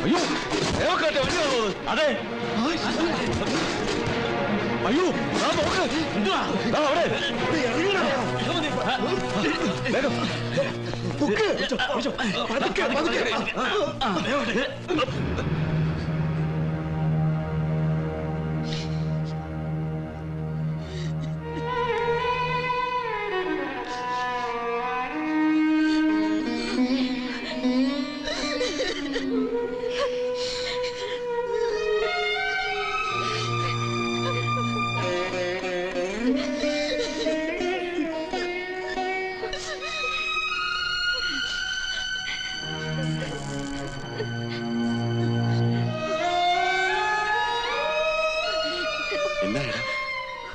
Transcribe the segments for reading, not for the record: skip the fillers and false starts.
അയ്യോ അതെ അയ്യോ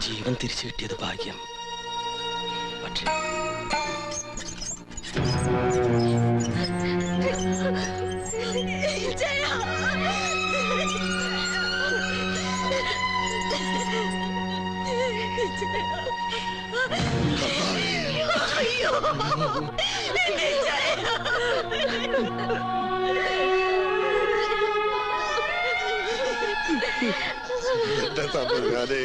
ജീവൻ തിരിച്ചു കിട്ടിയത് ഭാഗ്യം. പക്ഷേ എന്റെ തമ്പുരാനെ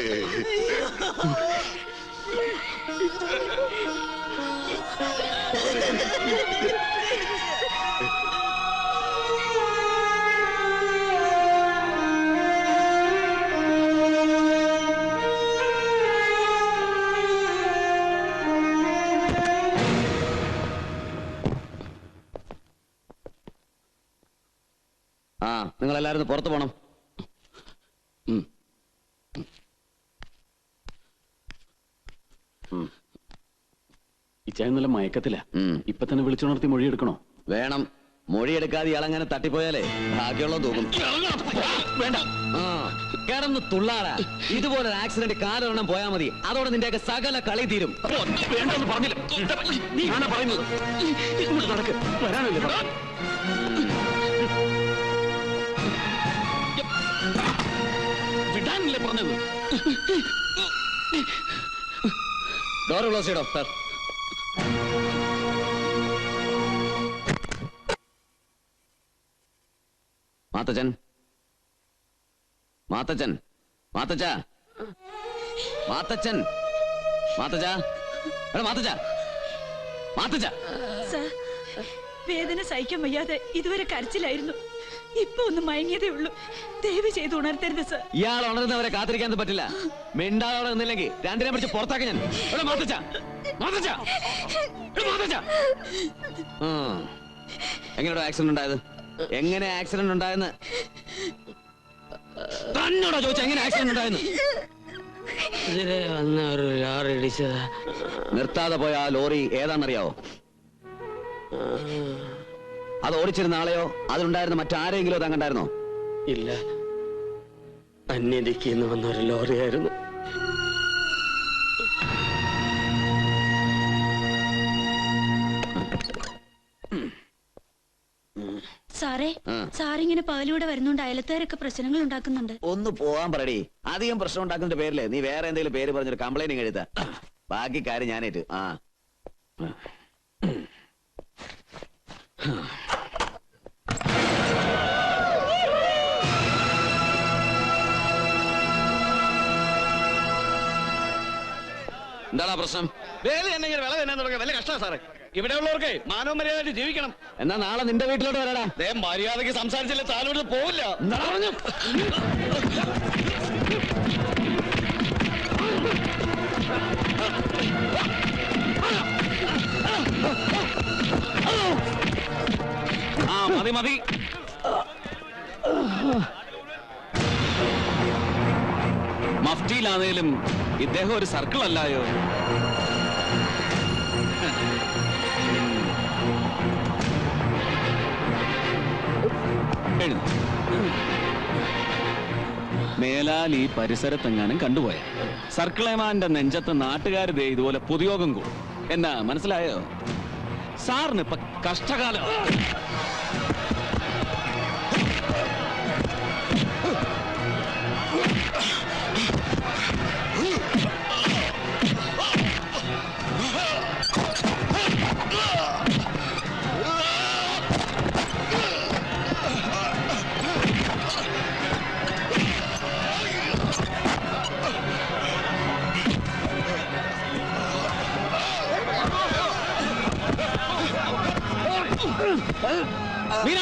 നിങ്ങളെല്ലാരും പുറത്തു പോണം. ഇച്ചായ നല്ല മയക്കത്തില്ല. ഇപ്പൊ തന്നെ വിളിച്ചുണർത്തി മൊഴിയെടുക്കണോ? വേണം. മൊഴിയെടുക്കാതെ ഇയാളങ്ങനെ തട്ടിപ്പോയാലേ ബാക്കിയുള്ള തൂക്കും. വേണ്ട, കിടന്ന് തുള്ളാടാ. ഇതുപോലെ ആക്സിഡന്റ് കാലൊരെണ്ണം പോയാൽ മതി. അതോടെ നിന്റെയൊക്കെ സകല കളി തീരും. വേണ്ടെന്ന് പറഞ്ഞില്ല. നീയാണ് പറയുന്നത്. നടക്ക്, വരാനല്ലേ? വിടാനല്ലേ പറഞ്ഞത്? ഡോർ ക്ലോസ് ചെയ്തോ സാർ. മാത്തച്ചൻ, മാത്തച്ചൻ, മാത്തച്ച, മാത്തച്ചൻ, മാത്തച്ച, മാത്തച്ച, മാത്തച്ച. വേദന സഹിക്കാൻ വയ്യാതെ ഇതുവരെ കരച്ചിലായിരുന്നു. ഇപ്പൊ ഒന്ന് മയങ്ങിയതേ ഉള്ളൂ. ദയവ് ചെയ്ത് ഉണർത്തരുത് സർ. ഇയാൾ ഉണർന്നവരെ കാത്തിരിക്കാൻ പറ്റില്ല. മിണ്ടാതെ നിന്നില്ലെങ്കിൽ രണ്ടിനെ പിടിച്ച് പുറത്താക്കി ഞാൻ. മാത്തച്ച, മാത്തച്ച, മാത്തച്ച. എങ്ങനെയാണോ ആക്സിഡന്റ് ഉണ്ടായത്? എങ്ങനെ ആക്സിഡന്റ് ഉണ്ടായെന്ന് തന്നോടാ ചോദിച്ച. എങ്ങനെ ആക്സിഡന്റ് ഉണ്ടായെന്ന്? ഒരു ലോറി ഇടിച്ചതാ. നിർത്താതെ പോയ ആ ലോറി ഏതാണെന്നറിയാവോ? അത് ഓടിച്ചിരുന്ന ആളെയോ അതിലുണ്ടായിരുന്ന മറ്റാരെങ്കിലും താൻ കണ്ടായിരുന്നോ? ഇല്ല, അന്യദിക്കിന്ന് വന്ന ഒരു ലോറിയായിരുന്നു. സാറേ, സാറിങ്ങനെ പകലൂടെ വരുന്നുണ്ട്. അയലത്തുകാരൊക്കെ പ്രശ്നങ്ങൾ ഉണ്ടാക്കുന്നുണ്ട്. ഒന്ന് പോവാൻ പറയടി. അധികം പ്രശ്നം ഉണ്ടാക്കുന്ന പേരില്ലേ നീ വേറെ എന്തെങ്കിലും പേര് പറഞ്ഞൊരു കംപ്ലൈന്റ് എഴുതാ. ബാക്കി കാര്യം ഞാനേറ്റ്. എന്താടാ പ്രശ്നം? വലിയ കഷ്ടമാണ് സാറേ. ഇവിടെ ഉള്ളവർക്ക് മാനവ മര്യാദയായിട്ട് ജീവിക്കണം. എന്നാ നാളെ നിന്റെ വീട്ടിലോട്ട് വരാടാ. മര്യാദക്ക് സംസാരിച്ചില്ല താലോട്ട് പോവില്ല. എന്താ പറഞ്ഞു? മതി മതി. മഫ്റ്റിയിലാണേലും ഇദ്ദേഹം ഒരു സർക്കിൾ അല്ലായോ? മേലാൽ ഈ പരിസരത്തെങ്ങാനും കണ്ടുപോയ സർക്കിളേമാന്റെ നെഞ്ചത്ത് നാട്ടുകാർ ദേ ഇതുപോലെ പൊതുയോഗം കൂടും. എന്നാ മനസ്സിലായോ? സാറിന് ഇപ്പൊ കഷ്ടകാലം.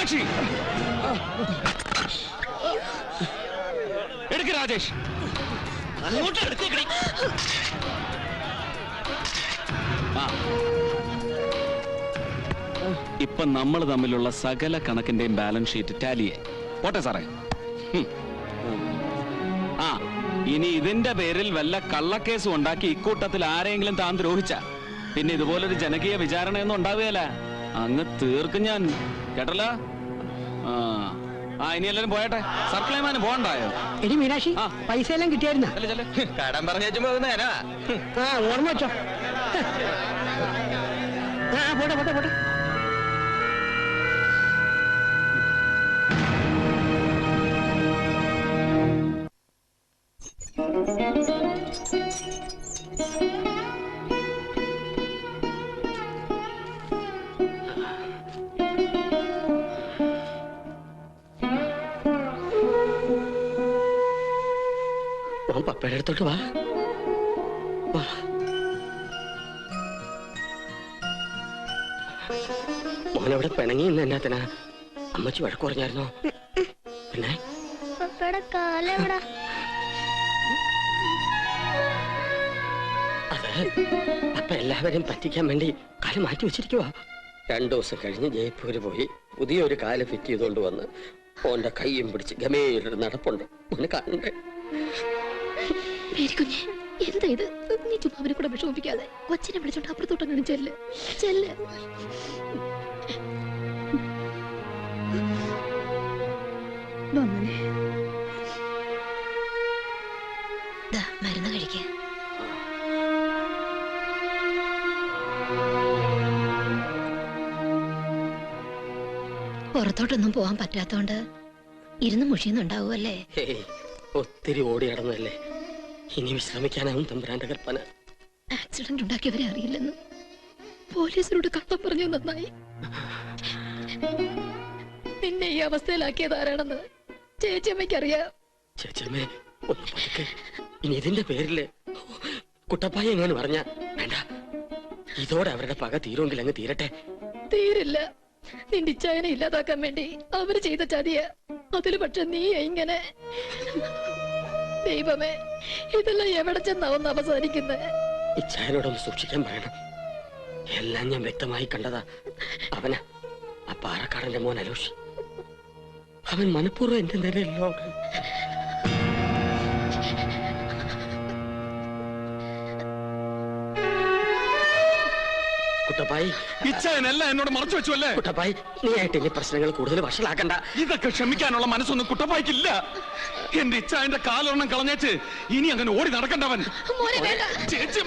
മീനാക്ഷി എടുക്ക് രാജേഷ്. അങ്ങോട്ട് എടുത്തേക്കണേ. ആ ഇപ്പൊ നമ്മൾ തമ്മിലുള്ള സകല കണക്കിന്റെയും ബാലൻസ് ഷീറ്റ് ടാലിയെ പോട്ടെ സാറേ. ആ ഇനി ഇതിന്റെ പേരിൽ വല്ല കള്ളക്കേസും ഉണ്ടാക്കി ഇക്കൂട്ടത്തിൽ ആരെങ്കിലും താൻ ദ്രോഹിച്ച പിന്നെ ഇതുപോലൊരു ജനകീയ വിചാരണയൊന്നും ഉണ്ടാവുകയല്ല. അങ്ങ് തീർക്കും ഞാൻ, കേട്ടല്ലോ. ആ ഇനി എല്ലാരും പോയട്ടെ. സർക്കിളേമാന് പോകണ്ടായോ? എടി മീനാക്ഷി, പൈസ എല്ലാം കിട്ടിയായിരുന്ന? കടം പറഞ്ഞു നേരാ. ഓർമ്മ വെച്ചോ. പോട്ടെ പോട്ടെ പോട്ടെ. പപ്പയുടെ അടുത്തോട്ട് വാ. മോനവിടെ പിണങ്ങി ഇന്ന് എന്നാത്തിനാ? അമ്മച്ചി വഴക്ക് പറഞ്ഞായിരുന്നോ? പിന്നെ അത് അപ്പ എല്ലാവരെയും പറ്റിക്കാൻ വേണ്ടി കാല് മാറ്റി വെച്ചിരിക്കുവാ. 2 ദിവസം കഴിഞ്ഞ് ജയ്പൂര് പോയി പുതിയൊരു കാല് ഫിറ്റ് ചെയ്തുകൊണ്ട് വന്ന് ഓന്റെ കയ്യും പിടിച്ച് ഗമേലൊരു നടപ്പുണ്ട്. ഒന്ന് കാണണ്ടേ? കുഞ്ഞെ എന്താ ഇത്? നീ ചുമ്മാ അവനെ കൂടെ വിഷമിപ്പിക്കാതെ കൊച്ചിനെ വിളിച്ചോണ്ട് അപ്പുറത്തോട്ടങ്ങനെ ചെല്ല് ചെല്ല്. മരുന്ന് കഴിക്ക. പുറത്തോട്ടൊന്നും പോവാൻ പറ്റാത്തോണ്ട് ഇരുന്ന് മുഷിയുന്നുണ്ടാവുമല്ലേ? ഒത്തിരി ഓടി നടന്നല്ലേ. ഇനി വിശ്രമിക്കാനാവും തമ്പുരാന്റെ കൽപ്പന. ആക്സിഡന്റ് ഉണ്ടാക്കിയവരെ അറിയില്ലെന്ന് പോലീസിനോട് കള്ളം പറഞ്ഞു. നന്നായി. നിന്നെ ഈ അവസ്ഥയിലാക്കിയത് ആരാണെന്ന് ചേച്ചിയമ്മയ്ക്കറിയാം. ചേച്ചിയമ്മേ ഒന്ന് പതുക്കെ. ഇനി ഇതിന്റെ പേരില് കുട്ടപ്പായി എങ്ങനെ പറഞ്ഞ വേണ്ട. ഇതോടെ അവരുടെ പക തീരുമെങ്കിൽ അങ്ങ് തീരട്ടെ. തീരില്ല. നിന്റെ ഇച്ഛായനെ ഇല്ലാതാക്കാൻ വേണ്ടി അവര് ചെയ്ത ചതിയ. അതില് പക്ഷെ നീ ഇങ്ങനെ. ദൈവമേ, ഇതെല്ലാം എവിടെ ചെന്നാവുന്ന അവസാനിക്കുന്നത്? ഇച്ഛായനോടൊന്ന് സൂക്ഷിക്കാൻ പറയണം. എല്ലാം ഞാൻ വ്യക്തമായി കണ്ടതാ. അവനാ ആ പാറക്കാടന്റെ മോൻ അലോഷി. അവൻ മനഃപൂർവ്വം എന്റെ നിലയില്ലോ. കുട്ടപ്പായി, ഇച്ഛനെല്ലാം എന്നോട് മറച്ചു വെച്ചു അല്ലേ? കുട്ടപ്പായി, നീ ആയിട്ട് ഇനി പ്രശ്നങ്ങൾ കൂടുതൽ വഷളാക്കണ്ട. ഇതൊക്കെ ക്ഷമിക്കാനുള്ള മനസ്സൊന്നും കുട്ടപ്പായിക്കില്ല. എന്റെ ഇച്ഛന്റെ കാലൊരെണ്ണം കളഞ്ഞേച്ച് ഇനി അങ്ങനെ ഓടി നടക്കണ്ടവൻ. ചേച്ചി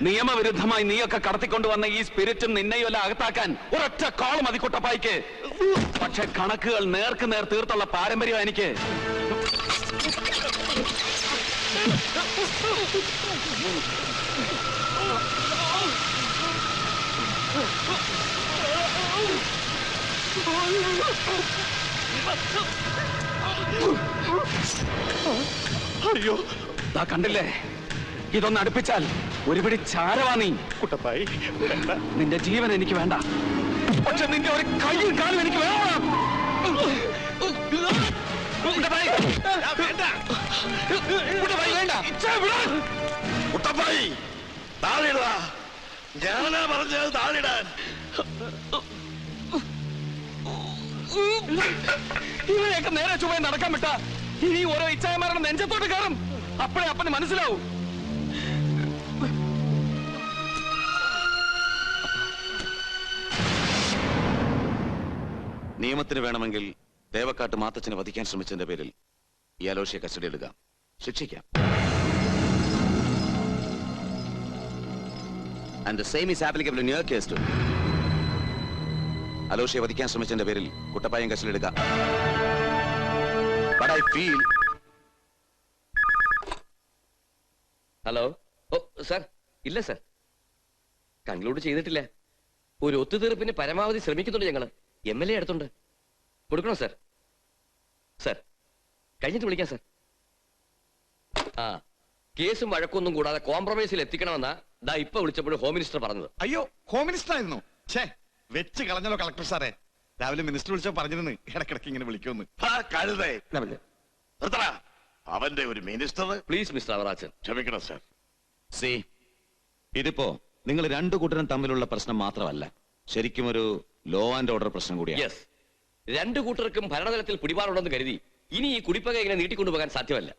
നിയമവിരുദ്ധമായി നീയൊക്കെ കടത്തിക്കൊണ്ടുവന്ന ഈ സ്പിരിറ്റും നിന്നെയും എല്ലാം അകത്താക്കാൻ ഒരൊറ്റ കോൾ മതി കുട്ടപ്പായിക്ക്. പക്ഷെ കണക്കുകൾ നേർക്ക് നേർ തീർത്തുള്ള പാരമ്പര്യം എനിക്ക്. അയ്യോ ദാ കണ്ടില്ലേ, ഇതൊന്ന് അടുപ്പിച്ചാൽ ഒരുപിടി ചാരവാ നീ. കുട്ടപ്പായി വേണ്ട. നിന്റെ ജീവൻ എനിക്ക് വേണ്ട, പക്ഷെ നിന്റെ ഒരു കൈയും കാലും എനിക്ക് വേണം. കുട്ടപ്പായി, കുട്ടപ്പായി വേണ്ട. കുട്ടപ്പായി താഴെടാ, ഞാനാ പറഞ്ഞത് താഴെടാൻ. ഇവരെയൊക്കെ നേരെ ചുവയെ നടക്കാൻ വിട്ട ഇനി ഓരോ ഇച്ഛായമാരുടെ നെഞ്ചത്തോട്ട് കയറും. അപ്പഴേ അപ്പന് മനസ്സിലാവും. നിയമത്തിന് വേണമെങ്കിൽ തേവക്കാട്ട് മാത്തച്ഛനെ വധിക്കാൻ ശ്രമിച്ചതിന്റെ പേരിൽ ഈ അലോഷയെ കസ്റ്റഡി എടുക്കാം, ശിക്ഷിക്കാം. And the same is applicable in your case too. അലോഷയെ വധിക്കാൻ ശ്രമിച്ചതിന്റെ പേരിൽ കുട്ടപ്പായം കസ്റ്റഡി എടുക്കാം. But I feel... hello. ഓ സാർ, ഇല്ല സാർ, കൺക്ലൂഡ് ചെയ്തിട്ടില്ല. ഒരു ഒത്തുതീർപ്പിന് പരമാവധി ശ്രമിക്കുന്നുണ്ട് ഞങ്ങള്. MLA അടുത്തുണ്ട്. കൊടുക്കണോ സാർ? സാർ കഴിഞ്ഞിട്ട് വിളിക്കാം സാർ. ആ, കേസും വഴക്കൊന്നും കൂടാതെ കോംപ്രമൈസിൽ എത്തിക്കണമെന്നാ ദാ ഇപ്പൊ വിളിച്ചപ്പോഴും ഹോം മിനിസ്റ്റർ പറഞ്ഞത്. അയ്യോ, ഹോം മിനിസ്റ്റർ ആയിരുന്നു. ഛേ, വെച്ച് കളഞ്ഞല്ലോ കളക്ടർ സാറേ. രാവിലെ മിനിസ്റ്റർ വിളിച്ചോ പറഞ്ഞിരുന്നു ഇടക്കിടക്ക് ഇങ്ങനെ വിളിക്കുമെന്ന്. കഴുതേ നിർത്തടാ. അവന്റെ ഒരു മിനിസ്റ്റർ. Please mister Avarachan. ക്ഷമിക്കണം സാർ. സി, ഇതിപ്പോ നിങ്ങൾ രണ്ടു കൂട്ടരും തമ്മിലുള്ള പ്രശ്നം മാത്രമല്ല, ശരിക്കും ഒരു ലോ ആൻഡ് ഓർഡർ പ്രശ്നം കൂടിയാണ്. യെസ്, രണ്ടു കൂട്ടർക്കും ഭരണതലത്തിൽ പിടിപാടുണ്ടെന്ന് കരുതി ഇനി ഈ കുടിപ്പക ഇങ്ങനെ നീട്ടിക്കൊണ്ടുപോകാൻ സാധ്യമല്ല.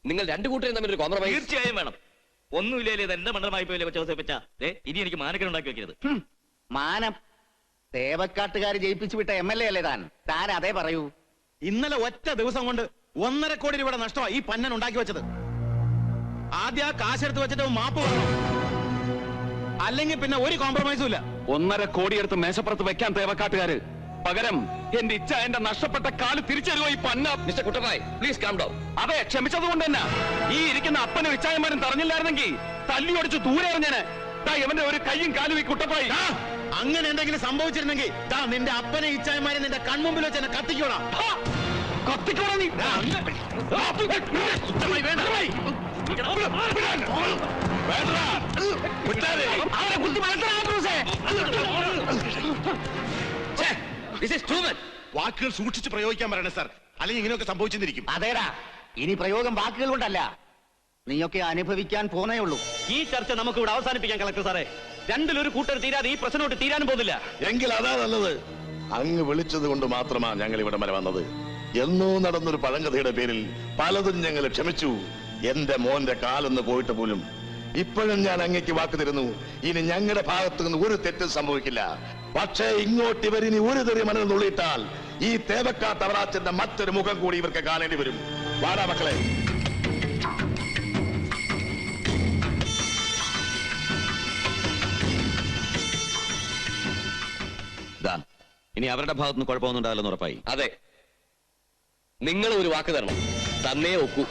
നിങ്ങൾ രണ്ടു കൂട്ടരും തമ്മിൽ ഒരു കോംപ്രമൈസ് തീർച്ചയായും വേണം. ഒന്നുമില്ലേ, ഇത് എന്റെ മണ്ഡലമായി പോയില്ലേ കൊച്ചവസപ്പച്ച. ഇനി എനിക്ക് മാനക്കൻ ഉണ്ടാക്കി വെക്കരുത്. മാനം തേവക്കാട്ടുകാർ ജയിപ്പിച്ചു വിട്ട MLA അല്ലേ താൻ? താൻ അതേ പറയൂ. ഇന്നലെ ഒറ്റ ദിവസം കൊണ്ട് 1.5 കോടി രൂപയുടെ നഷ്ടമാണ് ഈ പന്നൻ ഉണ്ടാക്കി വെച്ചത്. ആദ്യം ആ കാശെടുത്ത് വെച്ചിട്ട് മാപ്പ് പറയണം, അല്ലെങ്കിൽ പിന്നെ ഒരു കോംപ്രമൈസും ഇല്ല. 1.5 കോടി എടുത്ത് മേശപ്പുറത്ത് വെക്കാൻ തേവക്കാട്ടുകാര്. പകരം എന്റെ ഇച്ഛ എന്റെ നഷ്ടപ്പെട്ട കാല് തിരിച്ചറിയോ ഈ പന്ന. Mister Kuttappayi, please calm down. അതെ, ക്ഷമിച്ചത് കൊണ്ട് തന്നെ ഈ ഇരിക്കുന്ന അപ്പനും ഇച്ഛായന്മാരും തറഞ്ഞില്ലായിരുന്നെങ്കിൽ തല്ലി ഒടിച്ച് ദൂരെ എറിഞ്ഞേനെ. ഇവന്റെ ഒരു കയ്യും കാലും ഈ കുട്ടപ്പായി. അങ്ങനെ എന്തെങ്കിലും സംഭവിച്ചിരുന്നെങ്കിൽ നിന്റെ അപ്പനെ ഇച്ഛായമാരെ നിന്റെ കൺമുമ്പിൽ വെച്ച് എന്നെ കത്തിക്കോളാം. കത്തിക്കോളാ നീ. അവരെ കുത്തി വാക്കുകൾ സൂക്ഷിച്ച് പ്രയോഗിക്കാൻ പറയണേ സാർ, അല്ലെങ്കിൽ ഇങ്ങനെയൊക്കെ സംഭവിച്ചിരിക്കും. അതേടാ, ഇനി പ്രയോഗം വാക്കുകൾ കൊണ്ടല്ല, നീയൊക്കെ അനുഭവിക്കാൻ പോന്നേ ഉള്ളൂ. ഈ ചർച്ച നമുക്ക് ഇവിടെ അവസാനിപ്പിക്കാൻ കളക്ടർ സാറേ. രണ്ടിലൊരു കൂട്ടർ തീരാതെ ഈ പ്രശ്നോട്ട് തീരാനും പോകുന്നില്ല. എങ്കിൽ അതാ നല്ലത്. അങ്ങ് വിളിച്ചത് കൊണ്ട് മാത്രമാ ഞങ്ങൾ ഇവിടെ വരെ വന്നത്. എന്നോ നടന്നൊരു പഴങ്കഥയുടെ പേരിൽ പലതും ഞങ്ങൾ ക്ഷമിച്ചു. എന്റെ മോന്റെ കാലൊന്ന് പോയിട്ട് പോലും ഇപ്പോഴും ഞാൻ അങ്ങേക്ക് വാക്ക് തരുന്നു, ഇനി ഞങ്ങളുടെ ഭാഗത്തു നിന്ന് ഒരു തെറ്റും സംഭവിക്കില്ല. പക്ഷേ ഇങ്ങോട്ട് ഇവരിനി ഒരു തെറി മനസ്സിൽ നുള്ളിയിട്ടാൽ ഈ തേവക്കാട്ട് അവറാച്ചന്റെ മറ്റൊരു മുഖം കൂടി ഇവർക്ക് കാണേണ്ടി വരും. വാടാ മക്കളെ. ഇനി അവരുടെ ഭാഗത്തുനിന്ന് കുഴപ്പമൊന്നും ഉണ്ടാവില്ലെന്ന് ഉറപ്പായി. അതെ, നിങ്ങൾ ഒരു വാക്ക് തരണം, തന്നേ ഒക്കൂ.